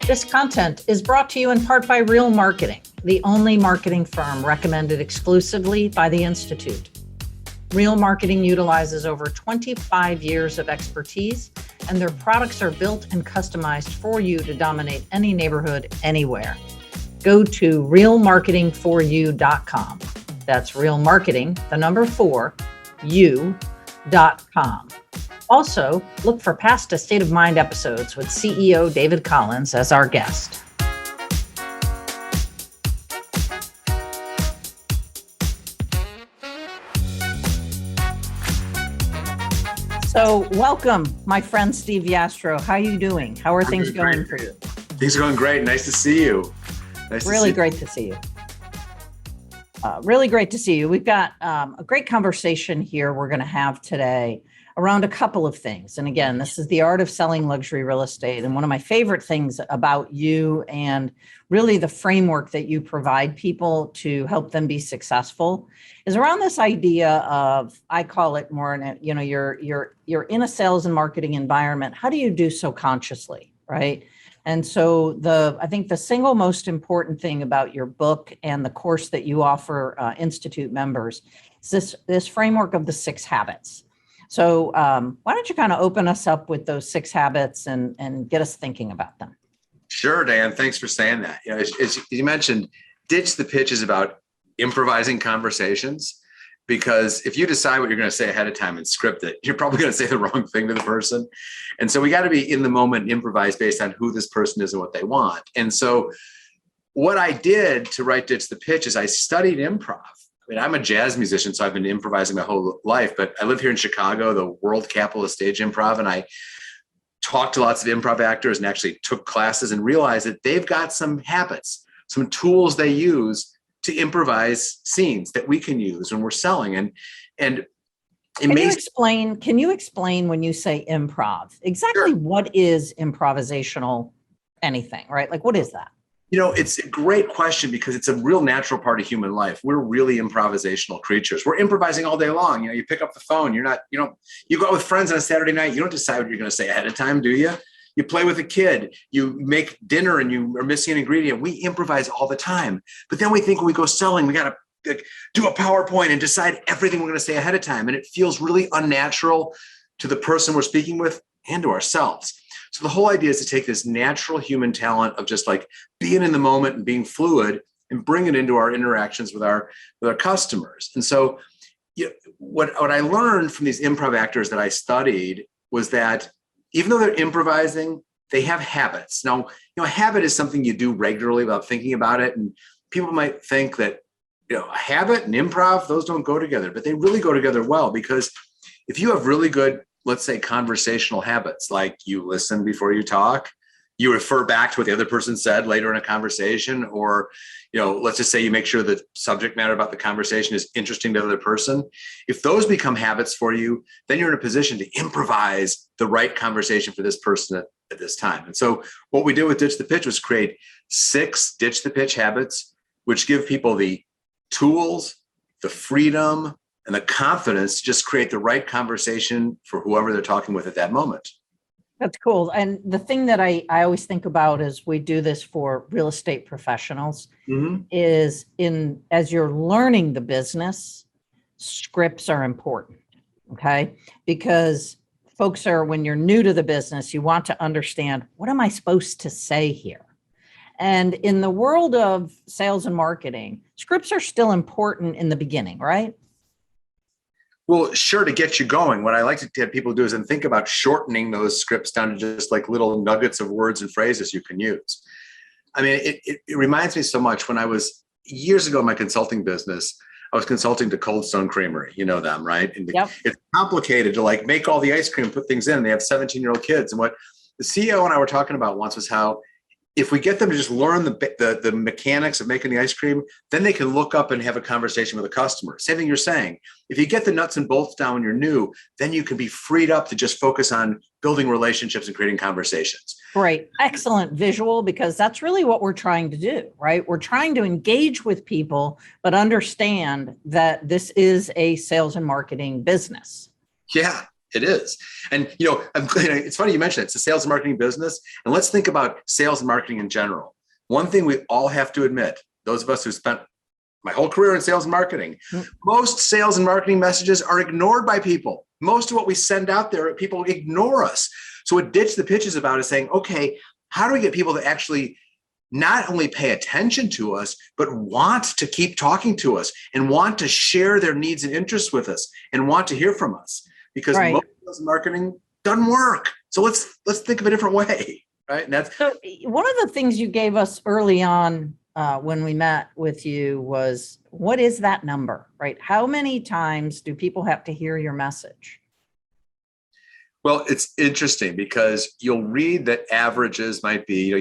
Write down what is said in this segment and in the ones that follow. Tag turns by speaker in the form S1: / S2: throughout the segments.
S1: This content is brought to you in part by Real Marketing, the only marketing firm recommended exclusively by the Institute. Real Marketing utilizes over 25 years of expertise, and their products are built and customized for you to dominate any neighborhood, anywhere. Go to realmarketingforyou.com. That's real marketing, the number 4, you.com. Also, look for past A State of Mind episodes with CEO David Collins as our guest. So welcome, my friend Steve Yastrow. How are you doing? How are things going for you?
S2: Things are going great. Nice to see you.
S1: Really great to see you. Really great to see you. We've got a great conversation here we're going to have today around a couple of things. And again, this is the art of selling luxury real estate. And one of my favorite things about you and really the framework that you provide people to help them be successful is around this idea of, I call it more, you're in a sales and marketing environment. How do you do so consciously, right? And so I think the single most important thing about your book and the course that you offer Institute members is this framework of the 6 habits. So why don't you kind of open us up with those 6 habits and get us thinking about them?
S2: Sure, Dan. Thanks for saying that. As you mentioned, Ditch the Pitch is about improvising conversations, because if you decide what you're going to say ahead of time and script it, you're probably going to say the wrong thing to the person. And so we got to be in the moment and improvise based on who this person is and what they want. And so what I did to write Ditch the Pitch is I studied improv. I mean, I'm a jazz musician, so I've been improvising my whole life, but I live here in Chicago, the world capital of stage improv, and I talked to lots of improv actors and actually took classes and realized that they've got some habits, some tools they use to improvise scenes that we can use when we're selling. And can you explain when you say improv, exactly what is improvisational anything, right? Like, what is that? It's a great question because it's a real natural part of human life. We're really improvisational creatures. We're improvising all day long. You pick up the phone, you go out with friends on a Saturday night. You don't decide what you're going to say ahead of time, do you? You play with a kid, you make dinner and you are missing an ingredient. We improvise all the time. But then we think when we go selling, we got to do a PowerPoint and decide everything we're going to say ahead of time. And it feels really unnatural to the person we're speaking with and to ourselves. So the whole idea is to take this natural human talent of just like being in the moment and being fluid and bring it into our interactions with our customers. And so what I learned from these improv actors that I studied was that even though they're improvising, they have habits. Now, a habit is something you do regularly without thinking about it. And people might think that, a habit and improv, those don't go together, but they really go together well, because if you have really good, let's say, conversational habits, like you listen before you talk, you refer back to what the other person said later in a conversation, or, let's just say you make sure the subject matter about the conversation is interesting to the other person. If those become habits for you, then you're in a position to improvise the right conversation for this person at this time. And so what we did with Ditch the Pitch was create 6 Ditch the Pitch habits, which give people the tools, the freedom, and the confidence to just create the right conversation for whoever they're talking with at that moment.
S1: That's cool. And the thing that I always think about as we do this for real estate professionals is as you're learning the business, scripts are important, okay? Because folks when you're new to the business, you want to understand, what am I supposed to say here? And in the world of sales and marketing, scripts are still important in the beginning, right?
S2: Well, sure, to get you going. What I like to have people do is think about shortening those scripts down to just like little nuggets of words and phrases you can use. I mean, it reminds me so much when I was years ago in my consulting business, I was consulting to Cold Stone Creamery. You know them, right? And It's complicated to like make all the ice cream, put things in. They have 17-year-old kids. And what the CEO and I were talking about once was how if we get them to just learn the mechanics of making the ice cream, then they can look up and have a conversation with a customer. Same thing you're saying. If you get the nuts and bolts down when you're new, then you can be freed up to just focus on building relationships and creating conversations.
S1: Great. Excellent visual, because that's really what we're trying to do, right? We're trying to engage with people, but understand that this is a sales and marketing business.
S2: Yeah. It is. And, it's funny you mentioned it. It's a sales and marketing business. And let's think about sales and marketing in general. One thing we all have to admit, those of us who spent my whole career in sales and marketing, most sales and marketing messages are ignored by people. Most of what we send out there, people ignore us. So what Ditch the Pitch is about is saying, okay, how do we get people to actually not only pay attention to us, but want to keep talking to us and want to share their needs and interests with us and want to hear from us? Because most sales and marketing doesn't work. So let's think of a different way, right? And that's
S1: so one of the things you gave us early on when we met with you was, what is that number, right? How many times do people have to hear your message?
S2: Well, it's interesting because you'll read that averages might be,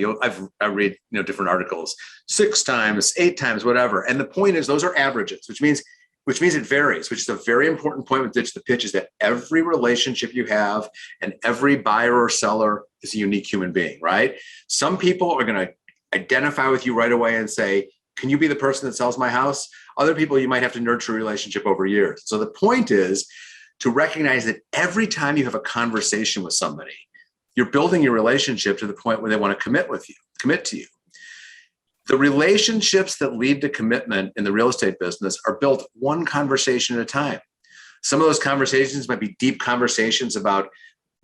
S2: I read, different articles, 6 times, 8 times, whatever. And the point is those are averages, which means it varies, which is a very important point with Ditch the Pitch, is that every relationship you have and every buyer or seller is a unique human being, right? Some people are going to identify with you right away and say, can you be the person that sells my house? Other people, you might have to nurture a relationship over years. So the point is to recognize that every time you have a conversation with somebody, you're building your relationship to the point where they want to commit to you. The relationships that lead to commitment in the real estate business are built one conversation at a time. Some of those conversations might be deep conversations about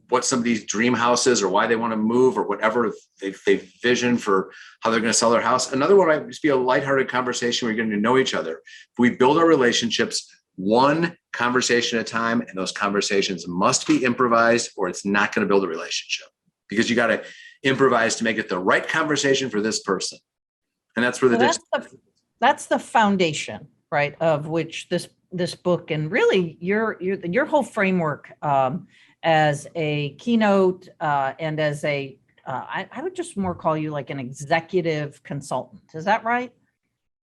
S2: what somebody's dream house is or why they want to move or whatever they vision for how they're going to sell their house. Another one might just be a lighthearted conversation where you're getting to know each other. We build our relationships one conversation at a time, and those conversations must be improvised or it's not going to build a relationship, because you got to improvise to make it the right conversation for this person. And that's where
S1: that's the foundation, right, of which this book and really your whole framework as a keynote and as I would just more call you like an executive consultant. Is that right?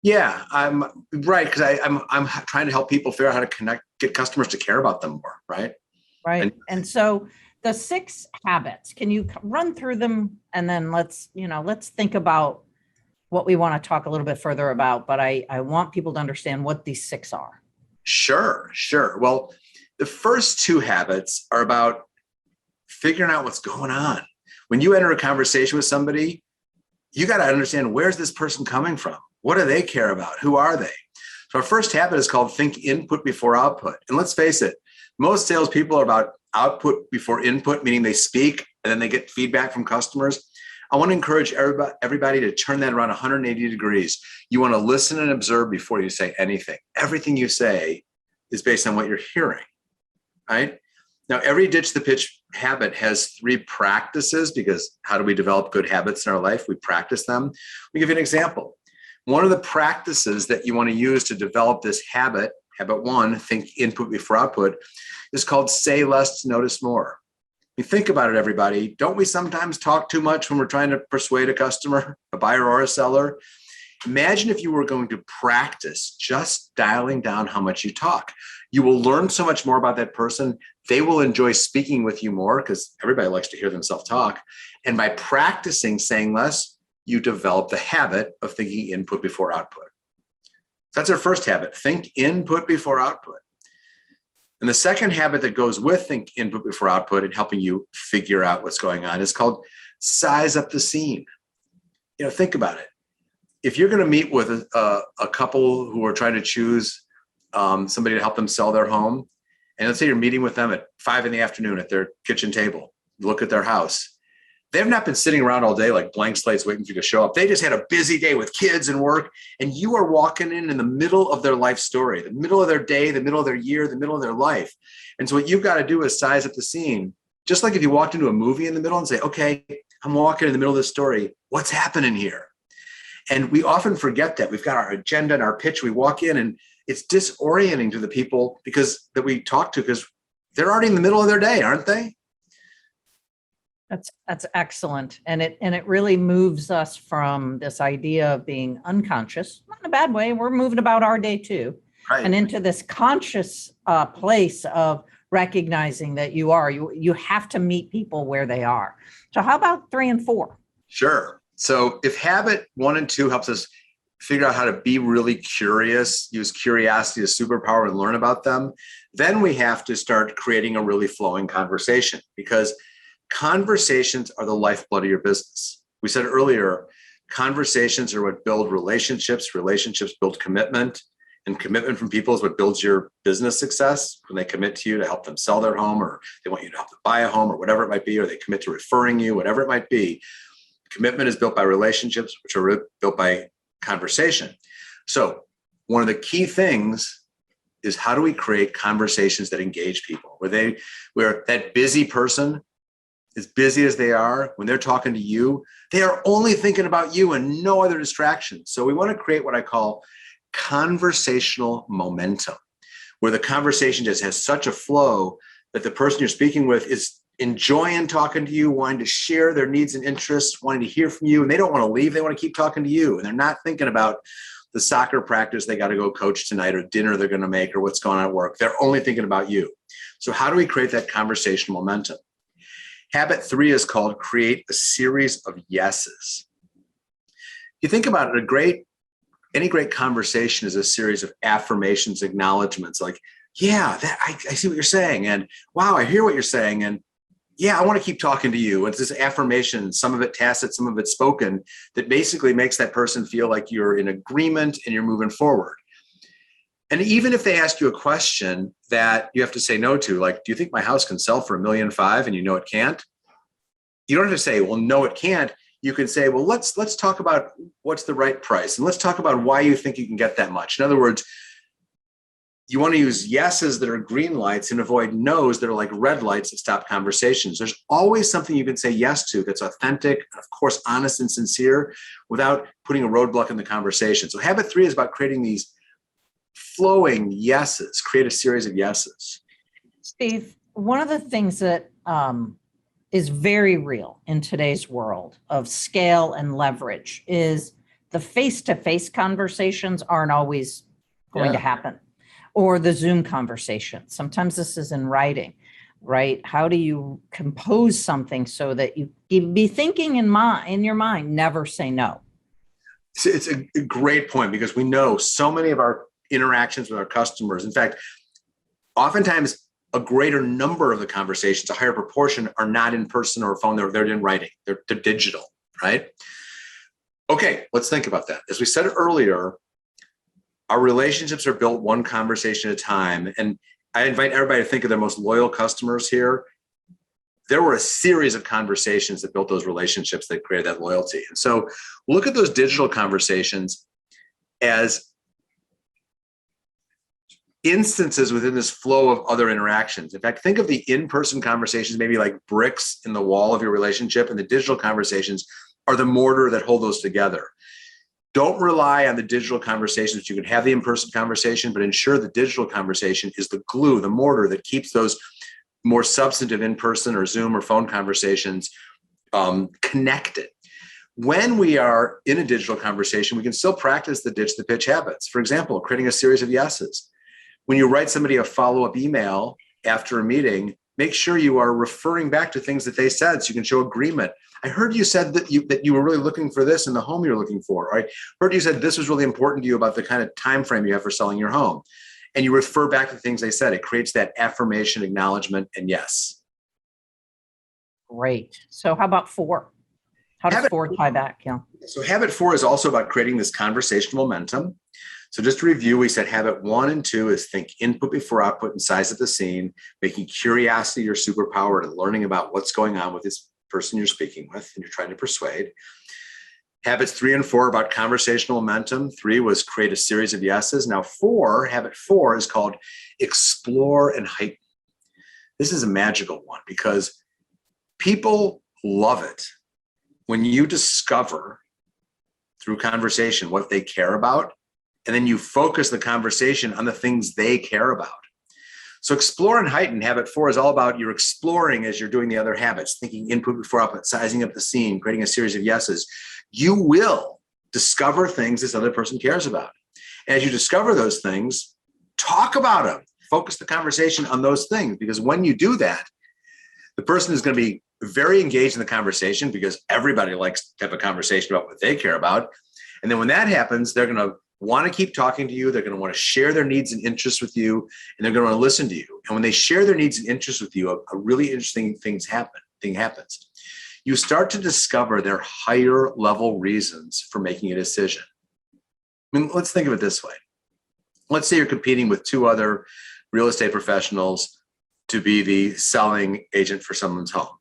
S2: Yeah, I'm right, because I'm trying to help people figure out how to get customers to care about them more, right?
S1: Right. And so the 6 habits, can you run through them, and then let's think about what we want to talk a little bit further about, but I want people to understand what these 6 are.
S2: Sure. Well, the first 2 habits are about figuring out what's going on. When you enter a conversation with somebody, you got to understand, where's this person coming from? What do they care about? Who are they? So our first habit is called think input before output. And let's face it, most salespeople are about output before input, meaning they speak and then they get feedback from customers. I want to encourage everybody to turn that around 180 degrees. You want to listen and observe before you say anything. Everything you say is based on what you're hearing, right? Now, every Ditch the Pitch habit has 3 practices, because how do we develop good habits in our life? We practice them. Let me give you an example. One of the practices that you want to use to develop this habit 1, think input before output, is called say less to notice more. You think about it, everybody. Don't we sometimes talk too much when we're trying to persuade a customer, a buyer or a seller? Imagine if you were going to practice just dialing down how much you talk. You will learn so much more about that person. They will enjoy speaking with you more, because everybody likes to hear themselves talk. And by practicing saying less, you develop the habit of thinking input before output. So that's our first habit, think input before output. And the second habit that goes with think input before output and helping you figure out what's going on is called size up the scene. Think about it. If you're going to meet with a couple who are trying to choose somebody to help them sell their home, and let's say you're meeting with them at 5 p.m. at their kitchen table, look at their house. They've not been sitting around all day like blank slates waiting for you to show up. They just had a busy day with kids and work, and you are walking in the middle of their life story, the middle of their day, the middle of their year, the middle of their life. And so what you've got to do is size up the scene. Just like if you walked into a movie in the middle and say, okay, I'm walking in the middle of this story. What's happening here? And we often forget that. We've got our agenda and our pitch. We walk in and it's disorienting to the people that we talk to, because they're already in the middle of their day, aren't they?
S1: That's excellent. And it really moves us from this idea of being unconscious, not in a bad way. We're moving about our day too. Right. And into this conscious place of recognizing that you have to meet people where they are. So how about 3 and 4?
S2: Sure. So if habit 1 and 2 helps us figure out how to be really curious, use curiosity as superpower and learn about them, then we have to start creating a really flowing conversation, because conversations are the lifeblood of your business. We said earlier, conversations are what build relationships, relationships build commitment, and commitment from people is what builds your business success when they commit to you to help them sell their home, or they want you to help them buy a home, or whatever it might be, or they commit to referring you, whatever it might be. Commitment is built by relationships, which are built by conversation. So one of the key things is, how do we create conversations that engage people, where that busy person, as busy as they are, when they're talking to you, they are only thinking about you and no other distractions. So we want to create what I call conversational momentum, where the conversation just has such a flow that the person you're speaking with is enjoying talking to you, wanting to share their needs and interests, wanting to hear from you, and they don't want to leave. They want to keep talking to you, and they're not thinking about the soccer practice they got to go coach tonight, or dinner they're going to make, or what's going on at work. They're only thinking about you. So how do we create that conversational momentum? Habit 3 is called create a series of yeses. You think about it, any great conversation is a series of affirmations, acknowledgments, like, yeah, I see what you're saying, and wow, I hear what you're saying, and yeah, I want to keep talking to you. It's this affirmation, some of it tacit, some of it spoken, that basically makes that person feel like you're in agreement and you're moving forward. And even if they ask you a question that you have to say no to, like, do you think my house can sell for $1.5 million? And you know it can't. You don't have to say, well, no, it can't. You can say, well, let's talk about what's the right price, and let's talk about why you think you can get that much. In other words, you want to use yeses that are green lights and avoid no's that are like red lights that stop conversations. There's always something you can say yes to that's authentic, of course, honest and sincere, without putting a roadblock in the conversation. So habit 3 is about creating these flowing yeses, create a series of yeses.
S1: Steve, one of the things that is very real in today's world of scale and leverage is the face-to-face conversations aren't always going to happen, or the Zoom conversation. Sometimes this is in writing, right? How do you compose something so that you be thinking in your mind, never say no?
S2: It's a great point, because we know so many of our interactions with our customers, in fact, oftentimes a greater number of the conversations, a higher proportion, are not in person or phone, they're in writing, they're digital, right? Okay, let's think about that. As we said earlier, our relationships are built one conversation at a time. And I invite everybody to think of their most loyal customers here. There were a series of conversations that built those relationships that created that loyalty. And so look at those digital conversations as instances within this flow of other interactions. In fact, think of the in-person conversations maybe like bricks in the wall of your relationship, and the digital conversations are the mortar that hold those together. Don't rely on the digital conversations. You can have the in-person conversation, but ensure the digital conversation is the glue, the mortar that keeps those more substantive in-person or Zoom or phone conversations connected. When we are in a digital conversation, we can still practice the ditch the pitch habits. For example, creating a series of yeses. When you write somebody a follow-up email after a meeting, make sure you are referring back to things that they said so you can show agreement. I heard you said that you were really looking for this in the home you're looking for. I heard you said this was really important to you about the kind of time frame you have for selling your home. And you refer back to things they said. It creates that affirmation, acknowledgement, and yes.
S1: Great. So how about 4? How does 4 tie back? Yeah.
S2: So habit 4 is also about creating this conversational momentum. So just to review, we said habit 1 and 2 is think input before output and size of the scene, making curiosity your superpower and learning about what's going on with this person you're speaking with and you're trying to persuade. Habits 3 and 4 about conversational momentum. 3 was create a series of yeses. Now habit 4 is called explore and heighten. This is a magical one because people love it when you discover through conversation what they care about, and then you focus the conversation on the things they care about. So explore and heighten, habit 4 is all about you're exploring as you're doing the other habits, thinking input before output, sizing up the scene, creating a series of yeses. You will discover things this other person cares about. And as you discover those things, talk about them. Focus the conversation on those things, because when you do that, the person is going to be very engaged in the conversation because everybody likes to have a conversation about what they care about. And then when that happens, they're going to want to keep talking to you. They're going to want to share their needs and interests with you, and they're going to want to listen to you. And when they share their needs and interests with you, a really interesting thing happens. You start to discover their higher level reasons for making a decision. I mean, let's think of it this way. Let's say you're competing with two other real estate professionals to be the selling agent for someone's home.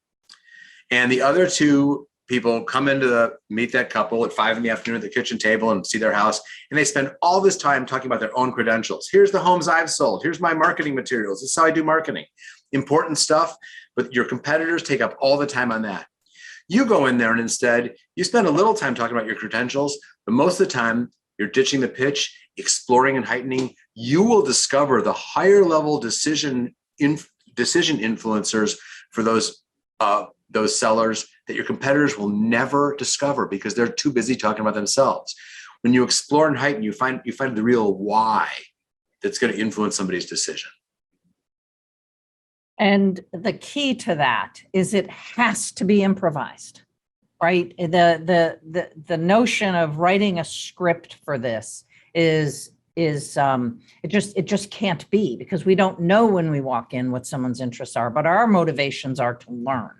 S2: And the other two people come in to meet that couple at 5 p.m. at the kitchen table and see their house. And they spend all this time talking about their own credentials. Here's the homes I've sold. Here's my marketing materials. This is how I do marketing. Important stuff, but your competitors take up all the time on that. You go in there and instead you spend a little time talking about your credentials, but most of the time you're ditching the pitch, exploring and heightening. You will discover the higher level decision influencers for those sellers that your competitors will never discover because they're too busy talking about themselves. When you explore and heighten, you find the real why that's going to influence somebody's decision.
S1: And the key to that is it has to be improvised, right? The notion of writing a script for this is it just can't be, because we don't know when we walk in what someone's interests are, but our motivations are to learn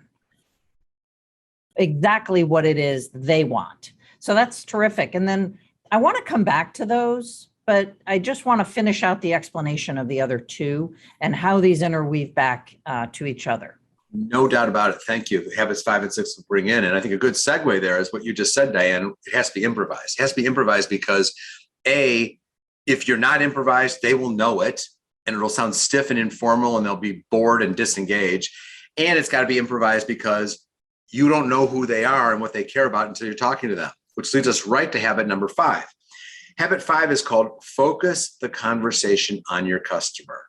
S1: exactly what it is they want. So that's terrific. And then I want to come back to those, but I just want to finish out the explanation of the other two and how these interweave back to each other.
S2: No doubt about it. Thank you. Habits 5 and 6 will bring in. And I think a good segue there is what you just said, Diane. It has to be improvised. It has to be improvised because if you're not improvised, they will know it and it'll sound stiff and informal and they'll be bored and disengaged. And it's got to be improvised because you don't know who they are and what they care about until you're talking to them, which leads us right to habit number 5. Habit 5 is called focus the conversation on your customer.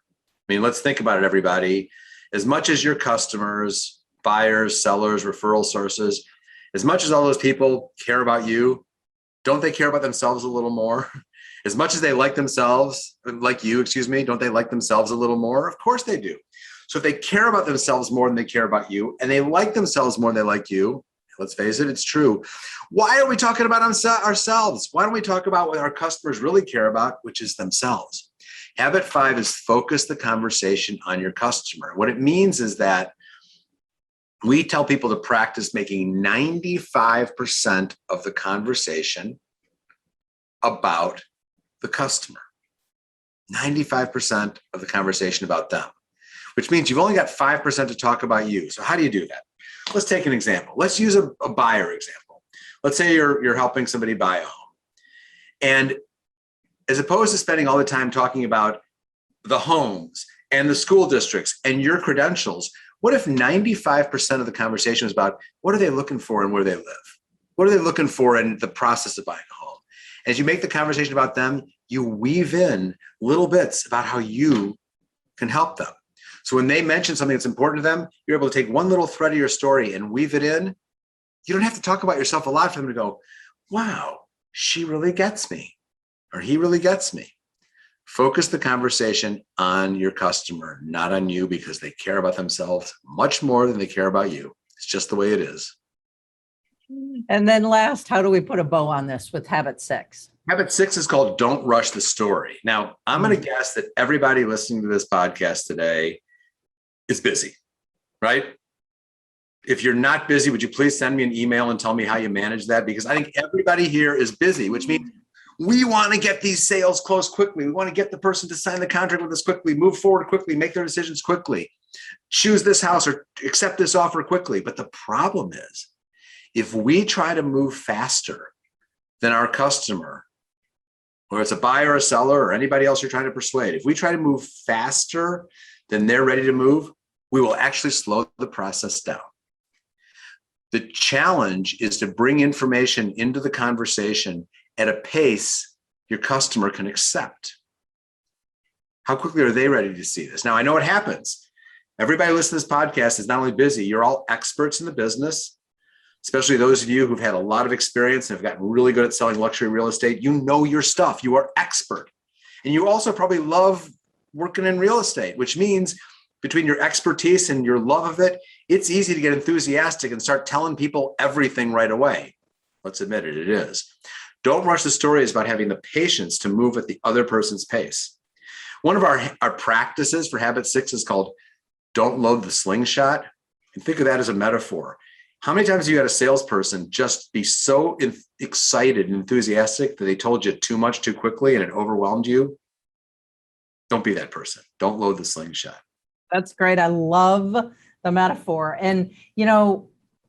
S2: I mean, let's think about it, everybody. As much as your customers, buyers, sellers, referral sources, as much as all those people care about you, don't they care about themselves a little more? As much as they like themselves, like you, don't they like themselves a little more? Of course they do. So if they care about themselves more than they care about you, and they like themselves more than they like you, let's face it, it's true. Why are we talking about ourselves? Why don't we talk about what our customers really care about, which is themselves? Habit 5 is focus the conversation on your customer. What it means is that we tell people to practice making 95% of the conversation about the customer. 95% of the conversation about them, which means you've only got 5% to talk about you. So how do you do that? Let's take an example. Let's use a buyer example. Let's say you're helping somebody buy a home. And as opposed to spending all the time talking about the homes and the school districts and your credentials, what if 95% of the conversation is about what are they looking for and where they live? What are they looking for in the process of buying a home? As you make the conversation about them, you weave in little bits about how you can help them. So when they mention something that's important to them, you're able to take one little thread of your story and weave it in. You don't have to talk about yourself a lot for them to go, wow, she really gets me, or he really gets me. Focus the conversation on your customer, not on you, because they care about themselves much more than they care about you. It's just the way it is.
S1: And then last, how do we put a bow on this with habit 6?
S2: Habit 6 is called don't rush the story. Now, I'm going to guess that everybody listening to this podcast today is busy, right? If you're not busy, would you please send me an email and tell me how you manage that? Because I think everybody here is busy, which means we want to get these sales closed quickly. We want to get the person to sign the contract with us quickly, move forward quickly, make their decisions quickly, choose this house or accept this offer quickly. But the problem is, if we try to move faster than our customer, whether it's a buyer, a seller, or anybody else you're trying to persuade, if we try to move faster than they're ready to move, we will actually slow the process down. The challenge is to bring information into the conversation at a pace your customer can accept. How quickly are they ready to see this? Now, I know it happens. Everybody listening to this podcast is not only busy, you're all experts in the business, especially those of you who've had a lot of experience and have gotten really good at selling luxury real estate. You know your stuff. You are expert. And you also probably love working in real estate, which means between your expertise and your love of it, it's easy to get enthusiastic and start telling people everything right away. Let's admit it, it is. Don't rush the story is about having the patience to move at the other person's pace. One of our practices for habit 6 is called don't load the slingshot. And think of that as a metaphor. How many times have you had a salesperson just be so excited and enthusiastic that they told you too much too quickly and it overwhelmed you? Don't be that person. Don't load the slingshot.
S1: That's great. I love the metaphor. And,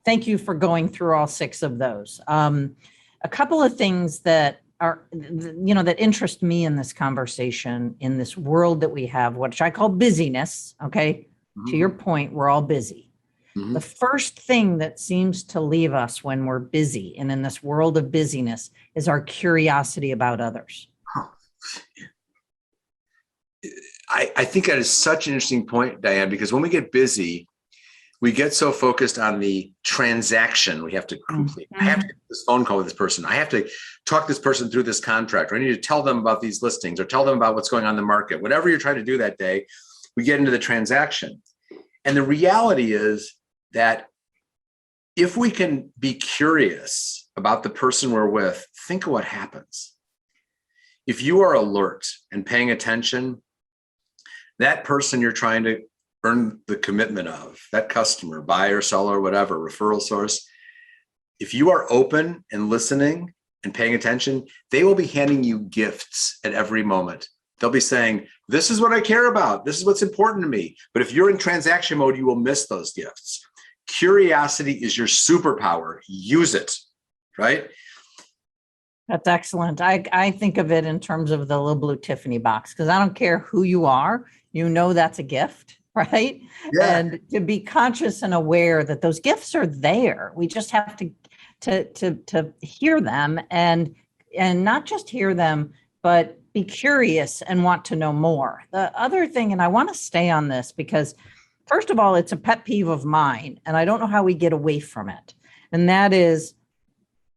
S1: thank you for going through all 6 of those. A couple of things that are, that interest me in this conversation, in this world that we have, which I call busyness. Okay. Mm-hmm. To your point, we're all busy. Mm-hmm. The first thing that seems to leave us when we're busy and in this world of busyness is our curiosity about others.
S2: Huh. I think that is such an interesting point, Diane, because when we get busy, we get so focused on the transaction we have to complete. Mm-hmm. I have to get this phone call with this person. I have to talk this person through this contract, or I need to tell them about these listings or tell them about what's going on in the market. Whatever you're trying to do that day, we get into the transaction. And the reality is that if we can be curious about the person we're with, think of what happens. If you are alert and paying attention, that person you're trying to earn the commitment of, that customer, buyer, seller, whatever, referral source, if you are open and listening and paying attention, they will be handing you gifts at every moment. They'll be saying, this is what I care about. This is what's important to me. But if you're in transaction mode, you will miss those gifts. Curiosity is your superpower. Use it, right?
S1: That's excellent. I think of it in terms of the little blue Tiffany box, because I don't care who you are, that's a gift, right? Yeah. And to be conscious and aware that those gifts are there. We just have to hear them and not just hear them, but be curious and want to know more. The other thing, and I want to stay on this because first of all, it's a pet peeve of mine, and I don't know how we get away from it. And that is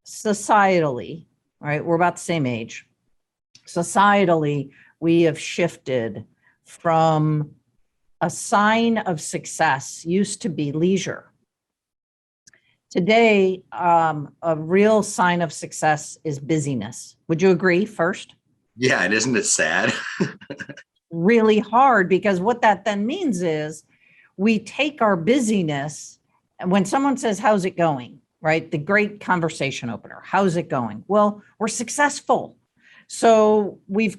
S1: societally, right? We're about the same age. Societally, we have shifted from a sign of success used to be leisure. Today, a real sign of success is busyness. Would you agree first?
S2: Yeah, and isn't it sad?
S1: Really hard, because what that then means is we take our busyness, and when someone says, how's it going? Right? The great conversation opener. How's it going? Well, we're successful. So we've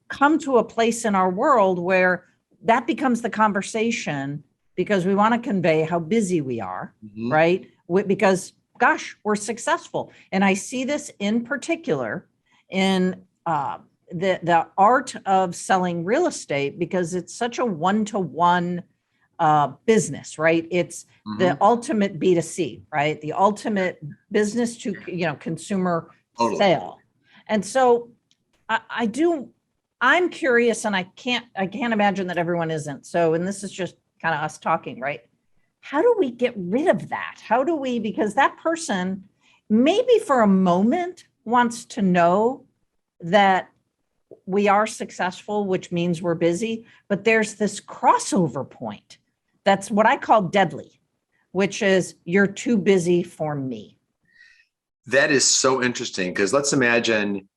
S1: come to a place in our world where that becomes the conversation because we want to convey how busy we are, mm-hmm. right? Because, gosh, we're successful. And I see this in particular in the art of selling real estate, because it's such a one-to-one business, right? It's mm-hmm. the ultimate B2C, right? The ultimate business to, consumer totally. Sale. And so I'm curious, and I can't imagine that everyone isn't. So, and this is just kind of us talking, right? How do we get rid of that? Because that person maybe for a moment wants to know that we are successful, which means we're busy, but there's this crossover point. That's what I call deadly, which is you're too busy for me.
S2: That is so interesting, because let's imagine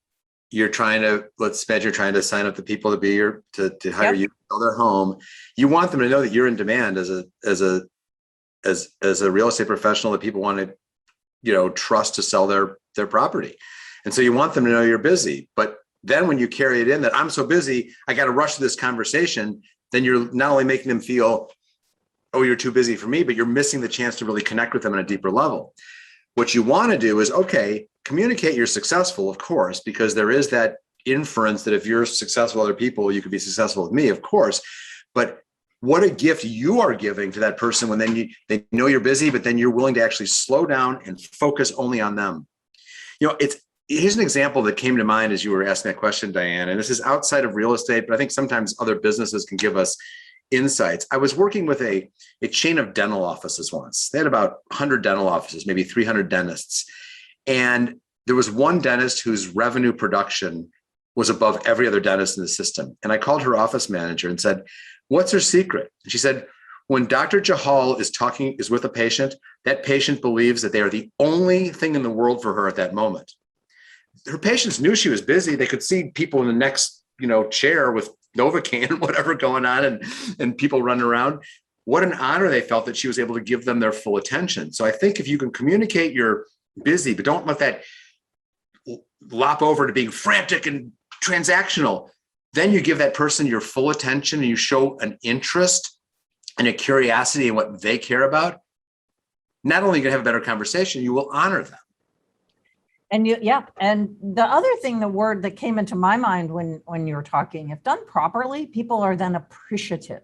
S2: you're trying to sign up the people to be to hire you to sell their home. You want them to know that you're in demand as a real estate professional that people want to, trust to sell their property. And so you want them to know you're busy. But then when you carry it in that I'm so busy, I got to rush to this conversation, then you're not only making them feel, oh, you're too busy for me, but you're missing the chance to really connect with them on a deeper level. What you want to do is, okay, communicate you're successful, of course, because there is that inference that if you're successful with other people, you could be successful with me, of course. But what a gift you are giving to that person when they know you're busy, but then you're willing to actually slow down and focus only on them. Here's an example that came to mind as you were asking that question, Diane, and this is outside of real estate, but I think sometimes other businesses can give us insights. I was working with a chain of dental offices once. They had about 100 dental offices, maybe 300 dentists. And there was one dentist whose revenue production was above every other dentist in the system. And I called her office manager and said, what's her secret? And she said, when Dr. Jahal is with a patient, that patient believes that they are the only thing in the world for her at that moment. her patients knew she was busy. They could see people in the next, chair with Novocaine, whatever going on, and people running around. What an honor they felt that she was able to give them their full attention. So I think if you can communicate you're busy, but don't let that lop over to being frantic and transactional, then you give that person your full attention and you show an interest and a curiosity in what they care about. Not only are you going to have a better conversation, you will honor them.
S1: And and the other thing, the word that came into my mind when you were talking, if done properly, people are then appreciative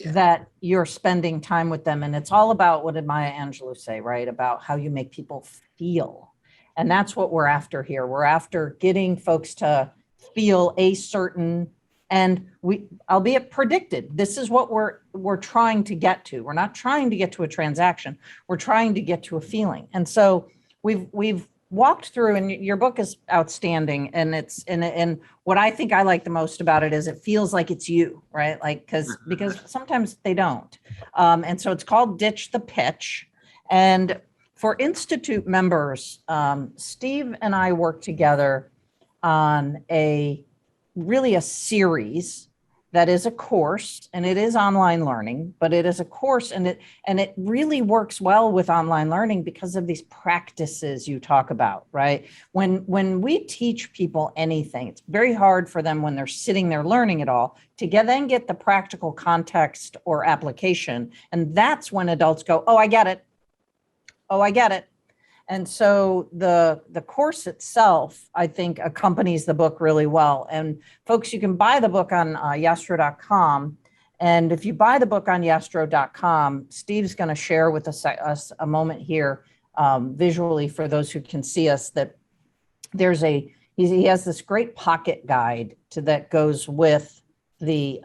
S1: that you're spending time with them. And it's all about, what did Maya Angelou say, right? About how you make people feel. And that's what we're after here. We're after getting folks to feel a certain, and albeit predicted, this is what we're trying to get to. We're not trying to get to a transaction. We're trying to get to a feeling. And so we've walked through, and your book is outstanding. And and what I think I like the most about it is it feels like it's you, right? Like, because sometimes they don't. And so it's called Ditch the Pitch. And for Institute members, Steve and I work together on a series that is a course, and it is online learning, but it is a course, and it really works well with online learning because of these practices you talk about, right? When we teach people anything, it's very hard for them when they're sitting there learning it all to then get the practical context or application. And that's when adults go, oh, I get it. Oh, I get it. And so the course itself, I think, accompanies the book really well. And folks, you can buy the book on Yastrow.com. And if you buy the book on Yastrow.com, Steve's going to share with us a moment here visually for those who can see us, that he has this great pocket guide that goes with the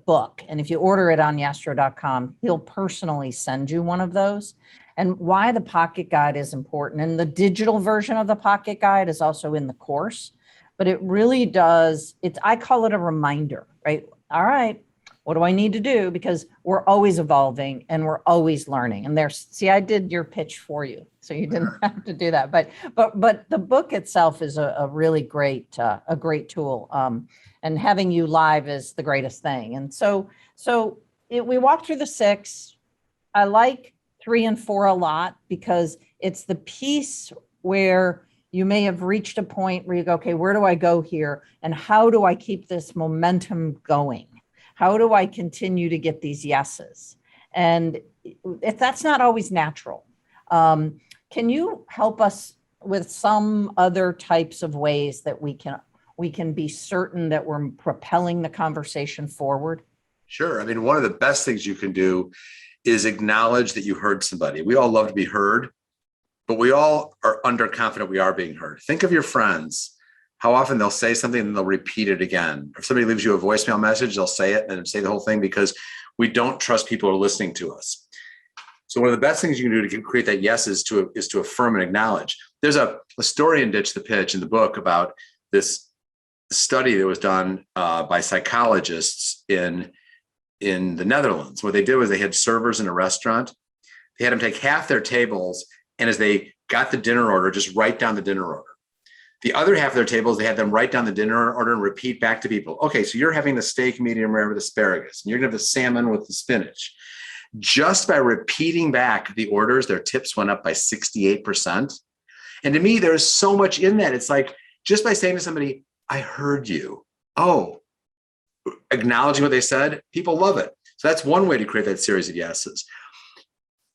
S1: book. And if you order it on Yastrow.com, he'll personally send you one of those. And why the pocket guide is important, and the digital version of the pocket guide is also in the course, but it really does, I call it a reminder, right? All right, what do I need to do? Because we're always evolving and we're always learning. And I did your pitch for you, so you didn't have to do that. But the book itself is a really great, a great tool. And having you live is the greatest thing. And so we walked through the 6. I like 3 and 4 a lot because it's the piece where you may have reached a point where you go, okay, where do I go here? And how do I keep this momentum going? How do I continue to get these yeses? And if that's not always natural, can you help us with some other types of ways that we can be certain that we're propelling the conversation forward?
S2: Sure. I mean, one of the best things you can do is acknowledge that you heard somebody. We all love to be heard, but we all are underconfident we are being heard. Think of your friends, how often they'll say something and they'll repeat it again. If somebody leaves you a voicemail message, they'll say it and then say the whole thing because we don't trust people who are listening to us. So one of the best things you can do to create that yes is to affirm and acknowledge. There's a story in Ditch the Pitch in the book about this study that was done by psychologists in the Netherlands. What they did was they had servers in a restaurant. They had them take half their tables, and as they got the dinner order, just write down the dinner order. The other half of their tables, they had them write down the dinner order and repeat back to people. Okay, so you're having the steak medium rare with asparagus, and you're going to have the salmon with the spinach. Just by repeating back the orders, their tips went up by 68%. And to me, there's so much in that. It's like just by saying to somebody, I heard you. Oh, acknowledging what they said, people love it. So that's one way to create that series of yeses.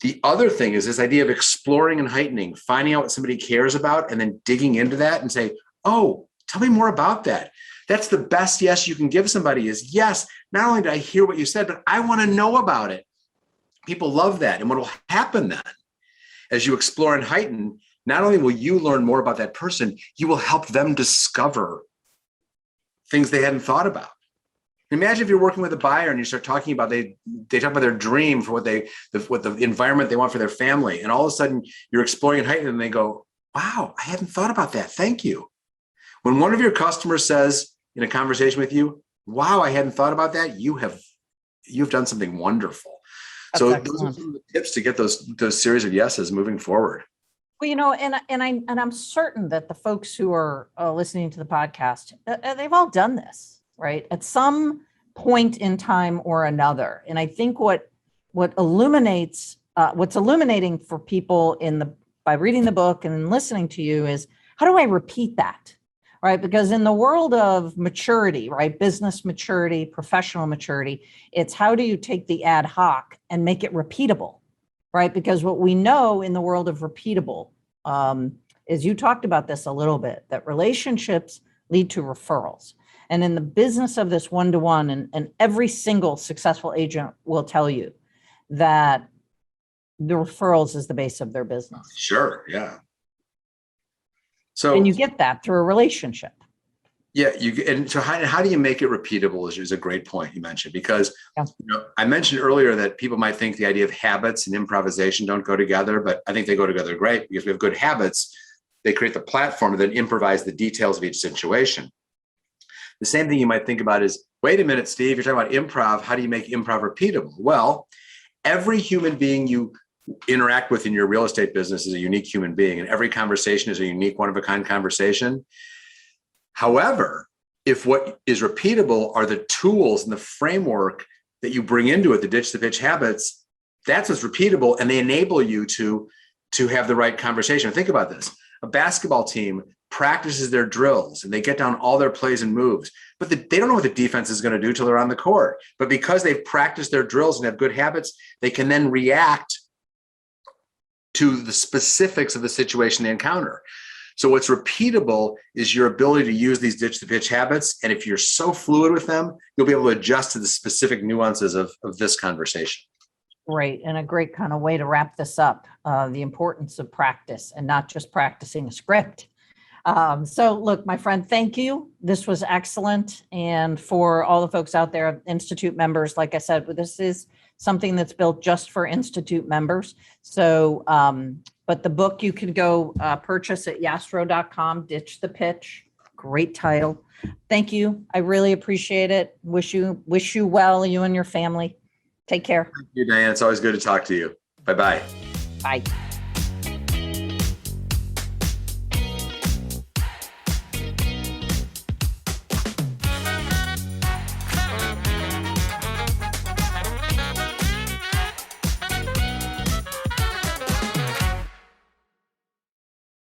S2: The other thing is this idea of exploring and heightening, finding out what somebody cares about and then digging into that and say, oh, tell me more about that. That's the best yes you can give somebody is, yes, not only did I hear what you said, but I want to know about it. People love that. And what will happen then, as you explore and heighten, not only will you learn more about that person, you will help them discover things they hadn't thought about. Imagine if you're working with a buyer and you start talking about, they talk about their dream for what the environment they want for their family. And all of a sudden you're exploring and heightening and they go, wow, I hadn't thought about that. Thank you. When one of your customers says in a conversation with you, wow, I hadn't thought about that, you've done something wonderful. That's so excellent. Those are some of the tips to get those series of yeses moving forward.
S1: Well, I'm certain that the folks who are listening to the podcast, they've all done this, right? At some point in time or another. And I think what's illuminating for people by reading the book and listening to you is, how do I repeat that? Right? Because in the world of maturity, right? Business maturity, professional maturity, it's how do you take the ad hoc and make it repeatable? Right? Because what we know in the world of repeatable is, you talked about this a little bit, that relationships lead to referrals. And in the business of this one-to-one, and every single successful agent will tell you that the referrals is the base of their business.
S2: Sure. Yeah. So,
S1: and you get that through a relationship.
S2: Yeah, and so how do you make it repeatable is a great point you mentioned, because I mentioned earlier that people might think the idea of habits and improvisation don't go together, but I think they go together great, because we have good habits. They create the platform and then improvise the details of each situation. The same thing you might think about is, wait a minute, Steve, you're talking about improv. How do you make improv repeatable? Well, every human being you interact with in your real estate business is a unique human being, and every conversation is a unique, one-of-a-kind conversation. However, if what is repeatable are the tools and the framework that you bring into it, the ditch the pitch habits, that's what's repeatable, and they enable you to have the right conversation. Think about this. A basketball team practices their drills and they get down all their plays and moves, but they don't know what the defense is going to do till they're on the court. But because they've practiced their drills and have good habits, they can then react to the specifics of the situation they encounter. So what's repeatable is your ability to use these ditch the pitch habits. And if you're so fluid with them, you'll be able to adjust to the specific nuances of this conversation.
S1: Great. And a great kind of way to wrap this up, the importance of practice and not just practicing a script. So look, my friend, thank you. This was excellent. And for all the folks out there, Institute members, like I said, this is something that's built just for Institute members. So, but the book you can go purchase at yastrow.com, Ditch the Pitch. Great title. Thank you. I really appreciate it. Wish you well, you and your family. Take care.
S2: Thank you, Diane. It's always good to talk to you. Bye-bye.
S1: Bye.